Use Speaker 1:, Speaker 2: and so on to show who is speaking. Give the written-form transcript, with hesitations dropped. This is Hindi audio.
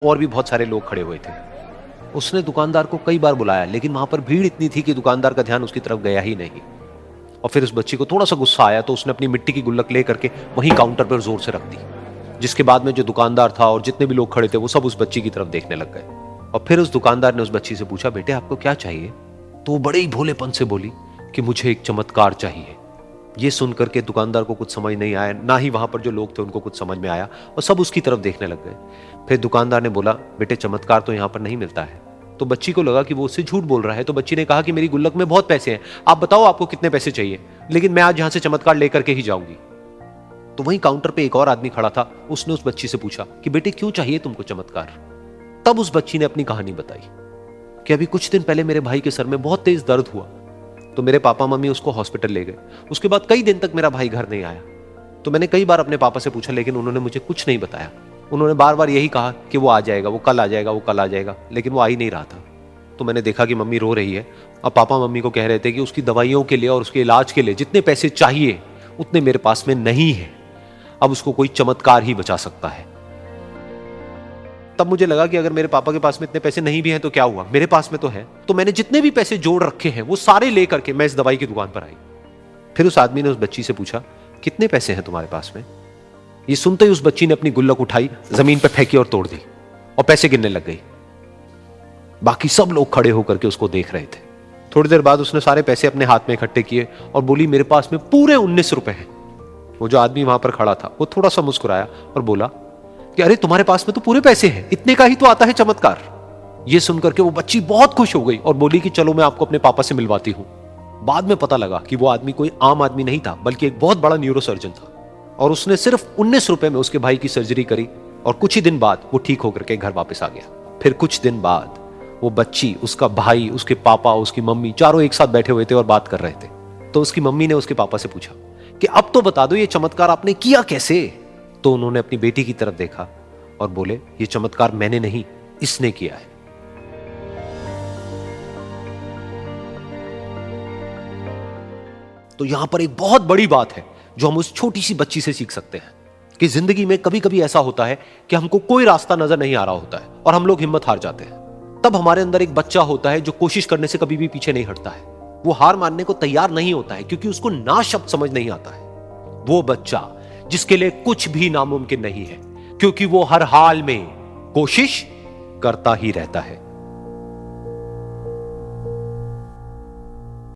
Speaker 1: और भी बहुत सारे लोग खड़े हुए थे। उसने दुकानदार को कई बार बुलाया, लेकिन वहां पर भीड़ इतनी थी कि दुकानदार का ध्यान उसकी तरफ गया ही नहीं। और फिर उस बच्ची को थोड़ा सा गुस्सा आया तो उसने अपनी मिट्टी की गुल्लक ले करके वहीं काउंटर पर जोर से रख दी, जिसके बाद में जो दुकानदार था और जितने भी लोग खड़े थे वो सब उस बच्ची की तरफ देखने लग गए। और फिर उस दुकानदार ने उस बच्ची से पूछा, बेटे आपको क्या चाहिए? तो वो बड़े ही भोलेपन से बोली कि मुझे एक चमत्कार चाहिए। ये सुन करके दुकानदार को कुछ समझ नहीं आया, ना ही वहां पर जो लोग थे उनको कुछ समझ में आया, और सब उसकी तरफ देखने लग गए। फिर दुकानदार ने बोला, बेटे चमत्कार तो यहां पर नहीं मिलता है। तो बच्ची को लगा कि वो उससे झूठ बोल रहा है, तो बच्ची ने कहा कि मेरी गुल्लक में बहुत पैसे हैं, आप बताओ आपको कितने पैसे चाहिए, लेकिन मैं आज यहां से चमत्कार लेकर के ही जाऊंगी। तो वहीं काउंटर पे एक और आदमी खड़ा था, उसने उस बच्ची से पूछा कि बेटे क्यों चाहिए तुमको चमत्कार? तब उस बच्ची ने अपनी कहानी बताई कि अभी कुछ दिन पहले मेरे भाई के सर में बहुत तेज दर्द हुआ, तो मेरे पापा मम्मी उसको हॉस्पिटल ले गए। उसके बाद कई दिन तक मेरा भाई घर नहीं आया। तो मैंने कई बार अपने पापा से पूछा, लेकिन उन्होंने मुझे कुछ नहीं बताया। उन्होंने बार बार यही कहा कि वो आ जाएगा, वो कल आ जाएगा, वो कल आ जाएगा, लेकिन वो आ ही नहीं रहा था। तो मैंने देखा कि मम्मी रो रही है, और पापा मम्मी को कह रहे थे कि उसकी दवाइयों के लिए और उसके इलाज के लिए जितने पैसे चाहिए उतने मेरे पास में नहीं है, अब उसको कोई चमत्कार ही बचा सकता है। तब मुझे लगा कि अगर मेरे पापा के पास में इतने पैसे नहीं भी हैं तो क्या हुआ, मेरे पास में तो है। तो मैंने जितने भी पैसे जोड़ रखे हैं वो सारे लेकर के मैं इस दवाई की दुकान पर आई। फिर उस आदमी ने उस बच्ची से पूछा, कितने पैसे हैं तुम्हारे पास में? ये सुनते ही उस बच्ची ने अपनी गुल्लक उठाई, जमीन पर फेंकी और तोड़ दी, और पैसे गिनने लग गई। बाकी सब लोग खड़े होकर के उसको देख रहे थे। थोड़ी देर बाद उसने सारे पैसे अपने हाथ में इकट्ठे किए और बोली, मेरे पास में पूरे 19 रुपए हैं। वो जो आदमी वहां पर खड़ा था वो थोड़ा सा मुस्कुराया और बोला कि अरे तुम्हारे पास में तो पूरे पैसे हैं, इतने का ही तो आता है चमत्कार। ये सुनकर के वो बच्ची बहुत खुश हो गई और बोली कि चलो मैं आपको अपने पापा से मिलवाती हूं। बाद में पता लगा कि वो आदमी कोई आम आदमी नहीं था, बल्कि एक बहुत बड़ा न्यूरोसर्जन था, और उसने सिर्फ 19 रुपए में उसके भाई की सर्जरी करी, और कुछ ही दिन बाद वो ठीक होकर के घर वापस आ गया। फिर कुछ दिन बाद वो बच्ची, उसका भाई, उसके पापा, उसकी मम्मी, चारों एक साथ बैठे हुए थे और बात कर रहे थे। तो उसकी मम्मी ने उसके पापा से पूछा कि अब तो बता दो ये चमत्कार आपने किया कैसे? तो उन्होंने अपनी बेटी की तरफ देखा और बोले, ये चमत्कार मैंने नहीं, इसने किया है। तो यहां पर एक बहुत बड़ी बात है जो हम उस छोटी सी बच्ची से सीख सकते हैं कि जिंदगी में कभी कभी ऐसा होता है कि हमको कोई रास्ता नजर नहीं आ रहा होता है और हम लोग हिम्मत हार जाते हैं। तब हमारे अंदर एक बच्चा होता है जो कोशिश करने से कभी भी पीछे नहीं हटता है। वो हार मानने को तैयार नहीं होता है क्योंकि उसको ना शब्द समझ नहीं आता है। वो बच्चा जिसके लिए कुछ भी नामुमकिन नहीं है, क्योंकि वो हर हाल में कोशिश करता ही रहता है।